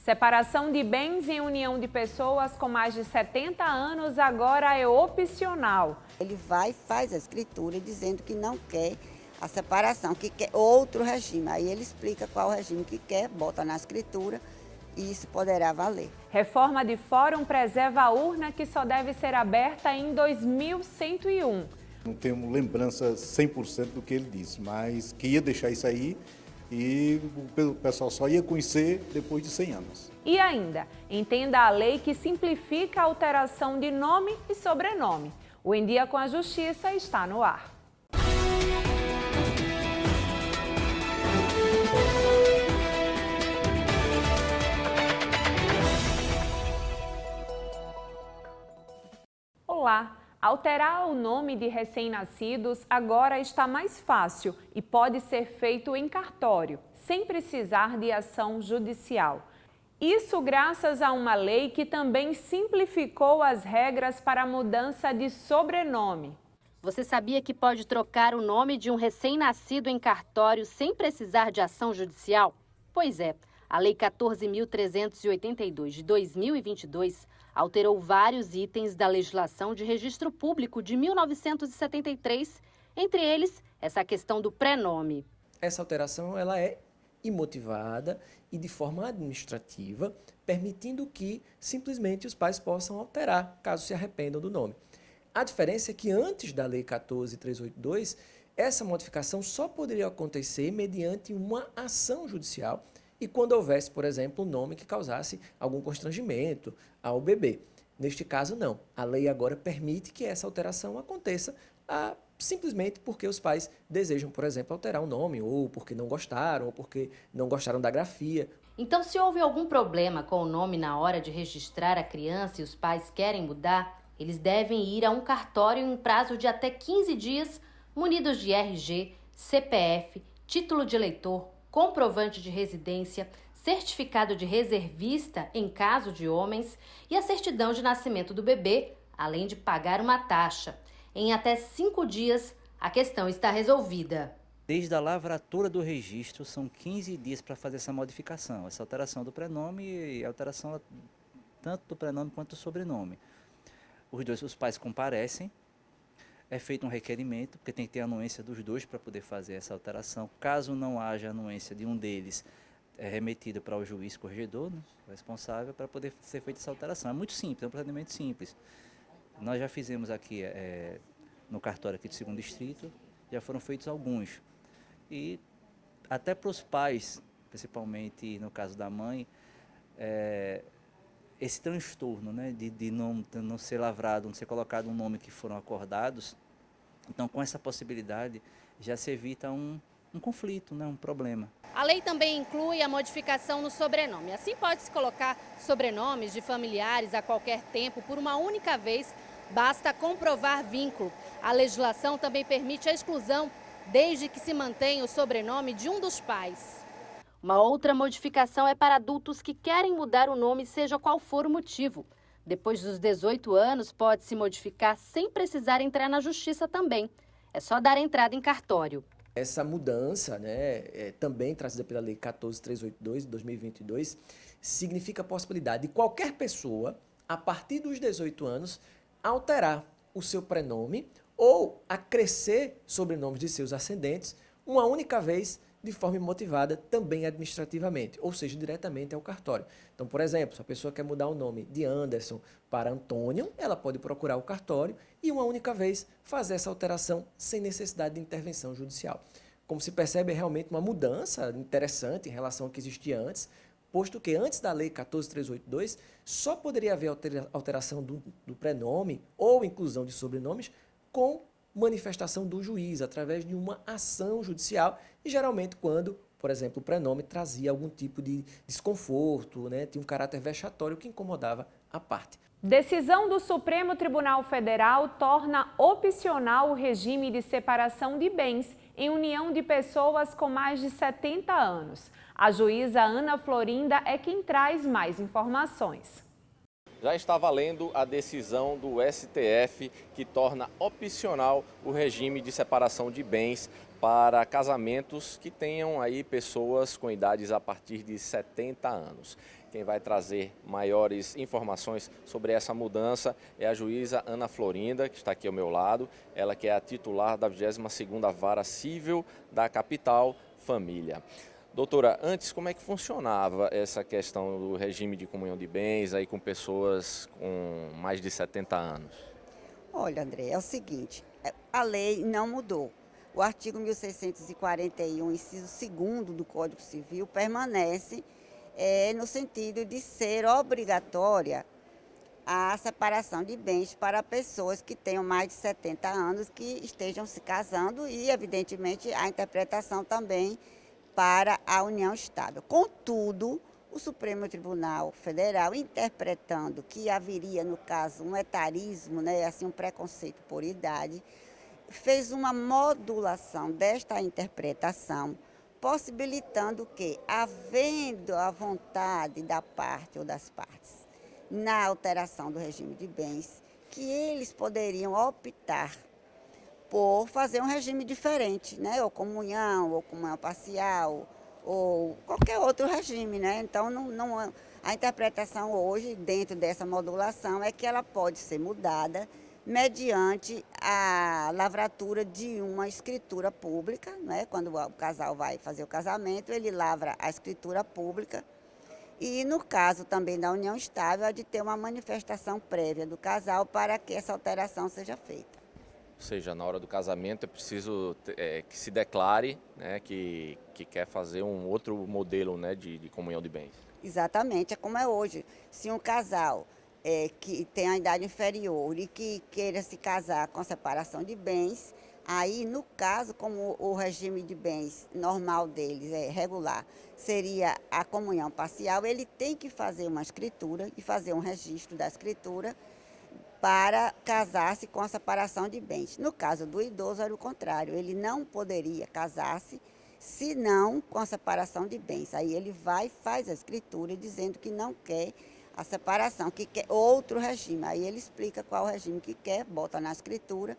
Separação de bens em união de pessoas com mais de 70 anos agora é opcional. Ele vai e faz a escritura dizendo que não quer a separação, que quer outro regime. Aí ele explica qual regime que quer, bota na escritura e isso poderá valer. Reforma de fórum preserva a urna que só deve ser aberta em 2101. Não temos lembrança 100% do que ele disse, mas que ia deixar isso aí e o pessoal só ia conhecer depois de 100 anos. E ainda, entenda a lei que simplifica a alteração de nome e sobrenome. O Em Dia com a Justiça está no ar. Olá! Alterar o nome de recém-nascidos agora está mais fácil e pode ser feito em cartório, sem precisar de ação judicial. Isso graças a uma lei que também simplificou as regras para a mudança de sobrenome. Você sabia que pode trocar o nome de um recém-nascido em cartório sem precisar de ação judicial? Pois é, a Lei 14.382 de 2022 alterou vários itens da legislação de registro público de 1973, entre eles essa questão do prenome. Essa alteração ela é imotivada e de forma administrativa, permitindo que simplesmente os pais possam alterar, caso se arrependam do nome. A diferença é que antes da Lei 14.382, essa modificação só poderia acontecer mediante uma ação judicial e quando houvesse, por exemplo, um nome que causasse algum constrangimento ao bebê. Neste caso, não. A lei agora permite que essa alteração aconteça simplesmente porque os pais desejam, por exemplo, alterar o nome, ou porque não gostaram, ou porque não gostaram da grafia. Então, se houve algum problema com o nome na hora de registrar a criança e os pais querem mudar, eles devem ir a um cartório em prazo de até 15 dias, munidos de RG, CPF, título de eleitor, comprovante de residência, certificado de reservista em caso de homens e a certidão de nascimento do bebê, além de pagar uma taxa. Em até 5 dias, a questão está resolvida. Desde a lavratura do registro, são 15 dias para fazer essa modificação, essa alteração do prenome e alteração tanto do prenome quanto do sobrenome. Os pais comparecem, é feito um requerimento, porque tem que ter a anuência dos dois para poder fazer essa alteração. Caso não haja anuência de um deles, é remetido para o juiz corregedor, né, responsável, para poder ser feita essa alteração. É muito simples, é um procedimento simples. Nós já fizemos aqui no cartório aqui do 2º Distrito, já foram feitos alguns. E até para os pais, principalmente no caso da mãe, esse transtorno, né, de não ser lavrado, não ser colocado um nome que foram acordados, então com essa possibilidade já se evita um conflito, né, um problema. A lei também inclui a modificação no sobrenome. Assim pode-se colocar sobrenomes de familiares a qualquer tempo por uma única vez, basta comprovar vínculo. A legislação também permite a exclusão, desde que se mantenha o sobrenome de um dos pais. Uma outra modificação é para adultos que querem mudar o nome, seja qual for o motivo. Depois dos 18 anos, pode-se modificar sem precisar entrar na justiça também. É só dar entrada em cartório. Essa mudança, né, também trazida pela Lei 14.382 de 2022, significa a possibilidade de qualquer pessoa, a partir dos 18 anos, alterar o seu prenome ou acrescer sobrenomes de seus ascendentes uma única vez, de forma motivada também administrativamente, ou seja, diretamente ao cartório. Então, por exemplo, se a pessoa quer mudar o nome de Anderson para Antônio, ela pode procurar o cartório e uma única vez fazer essa alteração sem necessidade de intervenção judicial. Como se percebe, é realmente uma mudança interessante em relação ao que existia antes, posto que antes da Lei 14.382 só poderia haver alteração do prenome ou inclusão de sobrenomes com manifestação do juiz, através de uma ação judicial e geralmente quando, por exemplo, o prenome trazia algum tipo de desconforto, né, tinha um caráter vexatório que incomodava a parte. Decisão do Supremo Tribunal Federal torna opcional o regime de separação de bens em união de pessoas com mais de 70 anos. A juíza Ana Florinda é quem traz mais informações. Já está valendo a decisão do STF que torna opcional o regime de separação de bens para casamentos que tenham aí pessoas com idades a partir de 70 anos. Quem vai trazer maiores informações sobre essa mudança é a juíza Ana Florinda, que está aqui ao meu lado. Ela que é a titular da 22ª Vara Civil da Capital Família. Doutora, antes como é que funcionava essa questão do regime de comunhão de bens aí com pessoas com mais de 70 anos? Olha, André, é o seguinte, a lei não mudou. O artigo 1641, inciso 2º do Código Civil, permanece no sentido de ser obrigatória a separação de bens para pessoas que tenham mais de 70 anos, que estejam se casando e, evidentemente, a interpretação também para a união estável. Contudo, o Supremo Tribunal Federal, interpretando que haveria, no caso, um etarismo, né, assim, um preconceito por idade, fez uma modulação desta interpretação, possibilitando que, havendo a vontade da parte ou das partes na alteração do regime de bens, que eles poderiam optar por fazer um regime diferente, né? Ou comunhão parcial, ou qualquer outro regime, né? Então, a interpretação hoje, dentro dessa modulação, é que ela pode ser mudada mediante a lavratura de uma escritura pública, né? Quando o casal vai fazer o casamento, ele lavra a escritura pública. E, no caso também da união estável, é de ter uma manifestação prévia do casal para que essa alteração seja feita. Ou seja, na hora do casamento é preciso que se declare, né, que quer fazer um outro modelo, né, de comunhão de bens. Exatamente, é como é hoje. Se um casal que tem a idade inferior e que queira se casar com separação de bens, aí, no caso, como o regime de bens normal deles é regular, seria a comunhão parcial, ele tem que fazer uma escritura e fazer um registro da escritura para casar-se com a separação de bens. No caso do idoso, era o contrário, ele não poderia casar-se senão com a separação de bens. Aí ele vai e faz a escritura dizendo que não quer a separação, que quer outro regime. Aí ele explica qual regime que quer, bota na escritura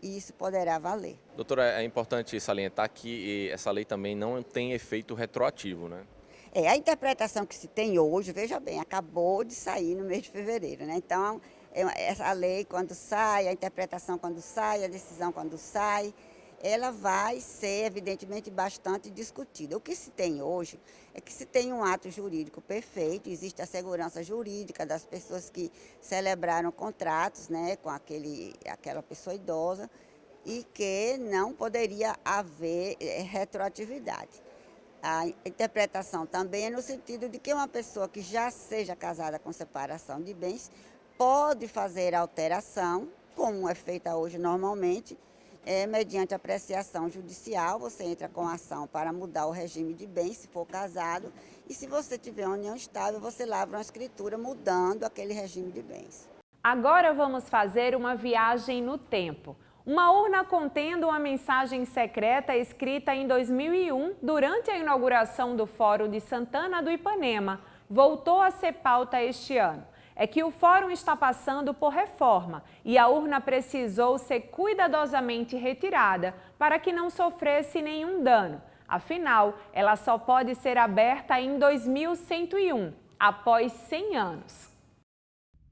e isso poderá valer. Doutora, é importante salientar que essa lei também não tem efeito retroativo, né? A interpretação que se tem hoje, veja bem, acabou de sair no mês de fevereiro, né? Então, essa lei quando sai, a interpretação quando sai, a decisão quando sai, ela vai ser, evidentemente, bastante discutida. O que se tem hoje é que se tem um ato jurídico perfeito, existe a segurança jurídica das pessoas que celebraram contratos, né, com aquela pessoa idosa e que não poderia haver retroatividade. A interpretação também é no sentido de que uma pessoa que já seja casada com separação de bens pode fazer alteração, como é feita hoje normalmente, mediante apreciação judicial. Você entra com ação para mudar o regime de bens, se for casado, e se você tiver uma união estável, você lavra uma escritura mudando aquele regime de bens. Agora vamos fazer uma viagem no tempo. Uma urna contendo uma mensagem secreta escrita em 2001, durante a inauguração do Fórum de Santana do Ipanema, voltou a ser pauta este ano. É que o fórum está passando por reforma e a urna precisou ser cuidadosamente retirada para que não sofresse nenhum dano. Afinal, ela só pode ser aberta em 2101, após 100 anos.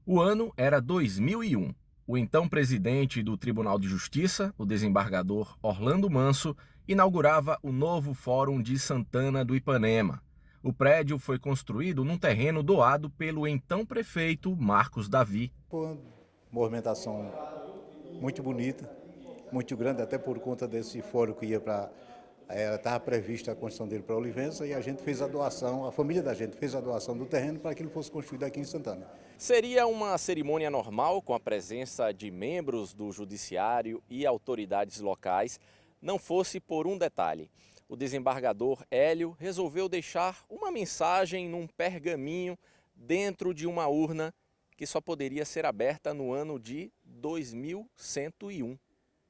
O ano era 2001. O então presidente do Tribunal de Justiça, o desembargador Orlando Manso, inaugurava o novo Fórum de Santana do Ipanema. O prédio foi construído num terreno doado pelo então prefeito Marcos Davi. Foi uma movimentação muito bonita, muito grande, até por conta desse fórum que ia para... Estava prevista a construção dele para Olivença e a gente fez a doação, a família da gente fez a doação do terreno para que ele fosse construído aqui em Santana. Seria uma cerimônia normal com a presença de membros do judiciário e autoridades locais, não fosse por um detalhe. O desembargador Hélio resolveu deixar uma mensagem num pergaminho dentro de uma urna que só poderia ser aberta no ano de 2101.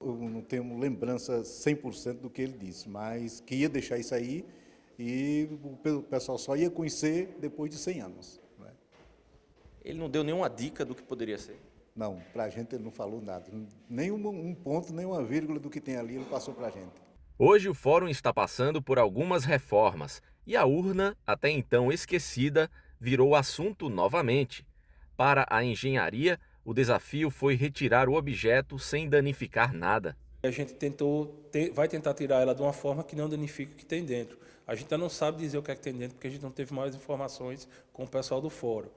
Eu não tenho lembrança 100% do que ele disse, mas que ia deixar isso aí e o pessoal só ia conhecer depois de 100 anos. Né? Ele não deu nenhuma dica do que poderia ser? Não, para a gente ele não falou nada. Nem um ponto, nem uma vírgula do que tem ali ele passou para a gente. Hoje o fórum está passando por algumas reformas e a urna, até então esquecida, virou assunto novamente. Para a engenharia, o desafio foi retirar o objeto sem danificar nada. A gente vai tentar tirar ela de uma forma que não danifique o que tem dentro. A gente ainda não sabe dizer o que é que tem dentro, porque a gente não teve mais informações com o pessoal do fórum.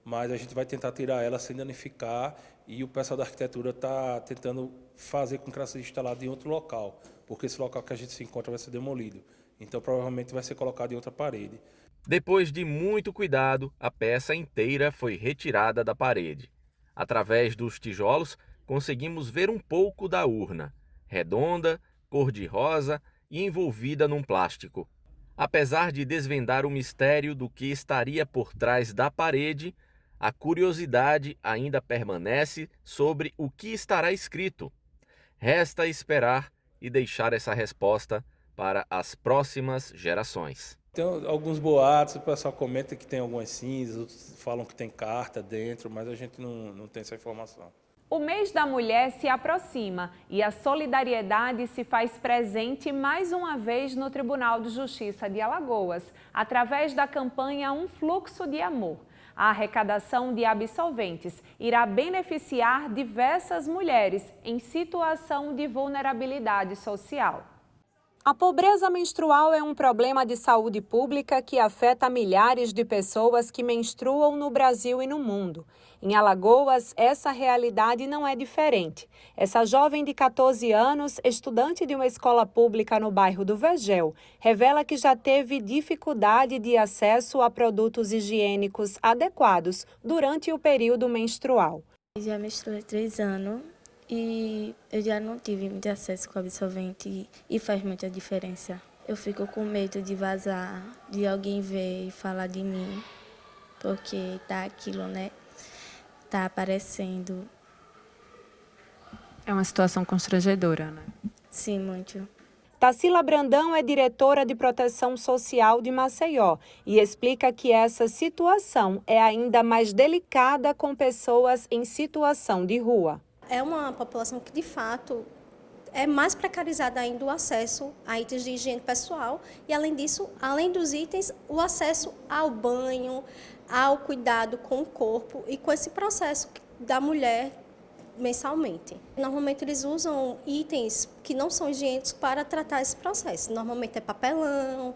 Mas a gente vai tentar tirar ela sem danificar e o pessoal da arquitetura está tentando fazer com que ela seja instalada em outro local, porque esse local que a gente se encontra vai ser demolido. Então, provavelmente vai ser colocado em outra parede. Depois de muito cuidado, a peça inteira foi retirada da parede. Através dos tijolos, conseguimos ver um pouco da urna, redonda, cor-de-rosa e envolvida num plástico. Apesar de desvendar o mistério do que estaria por trás da parede, a curiosidade ainda permanece sobre o que estará escrito. Resta esperar e deixar essa resposta para as próximas gerações. Tem alguns boatos, o pessoal comenta que tem algumas cinzas, outros falam que tem carta dentro, mas a gente não tem essa informação. O mês da mulher se aproxima e a solidariedade se faz presente mais uma vez no Tribunal de Justiça de Alagoas, através da campanha Um Fluxo de Amor. A arrecadação de absolventes irá beneficiar diversas mulheres em situação de vulnerabilidade social. A pobreza menstrual é um problema de saúde pública que afeta milhares de pessoas que menstruam no Brasil e no mundo. Em Alagoas, essa realidade não é diferente. Essa jovem de 14 anos, estudante de uma escola pública no bairro do Vergel, revela que já teve dificuldade de acesso a produtos higiênicos adequados durante o período menstrual. Já menstruei 3 anos. E eu já não tive muito acesso com absorvente e faz muita diferença. Eu fico com medo de vazar, de alguém ver e falar de mim, porque tá aquilo, né? Tá aparecendo. É uma situação constrangedora, né? Sim, muito. Tarsila Brandão é diretora de Proteção Social de Maceió e explica que essa situação é ainda mais delicada com pessoas em situação de rua. É uma população que, de fato, é mais precarizada ainda o acesso a itens de higiene pessoal e, além disso, além dos itens, o acesso ao banho, ao cuidado com o corpo e com esse processo da mulher mensalmente. Normalmente, eles usam itens que não são higiênicos para tratar esse processo. Normalmente é papelão,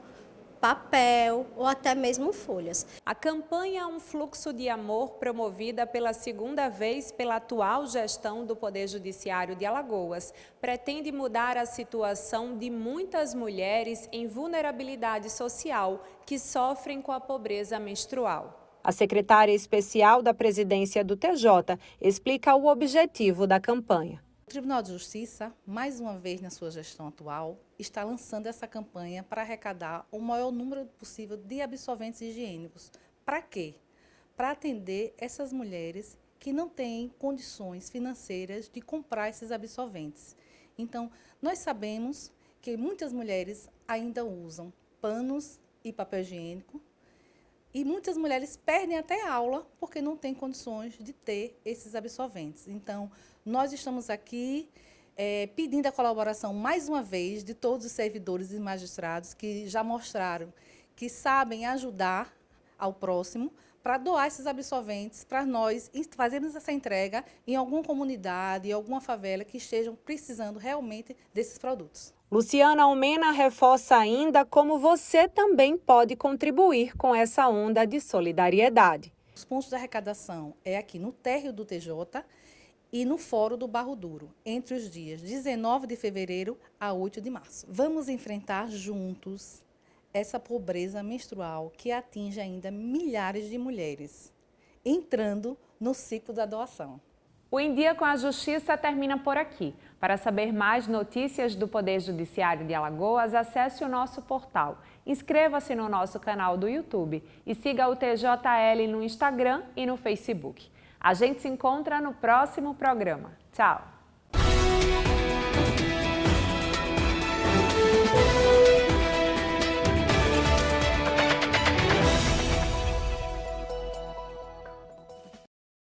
papel ou até mesmo folhas. A campanha Um Fluxo de Amor, promovida pela segunda vez pela atual gestão do Poder Judiciário de Alagoas, pretende mudar a situação de muitas mulheres em vulnerabilidade social que sofrem com a pobreza menstrual. A secretária especial da presidência do TJ explica o objetivo da campanha. O Tribunal de Justiça, mais uma vez na sua gestão atual, está lançando essa campanha para arrecadar o maior número possível de absolventes higiênicos. Para quê? Para atender essas mulheres que não têm condições financeiras de comprar esses absolventes. Então, nós sabemos que muitas mulheres ainda usam panos e papel higiênico e muitas mulheres perdem até aula porque não têm condições de ter esses absolventes. Então, nós estamos aqui pedindo a colaboração, mais uma vez, de todos os servidores e magistrados que já mostraram que sabem ajudar ao próximo para doar esses absolventes, para nós fazermos essa entrega em alguma comunidade, em alguma favela que estejam precisando realmente desses produtos. Luciana Almena reforça ainda como você também pode contribuir com essa onda de solidariedade. Os pontos de arrecadação é aqui no térreo do TJ e no Fórum do Barro Duro, entre os dias 19 de fevereiro a 8 de março. Vamos enfrentar juntos essa pobreza menstrual que atinge ainda milhares de mulheres, entrando no ciclo da doação. O Em Dia com a Justiça termina por aqui. Para saber mais notícias do Poder Judiciário de Alagoas, acesse o nosso portal. Inscreva-se no nosso canal do YouTube e siga o TJL no Instagram e no Facebook. A gente se encontra no próximo programa. Tchau!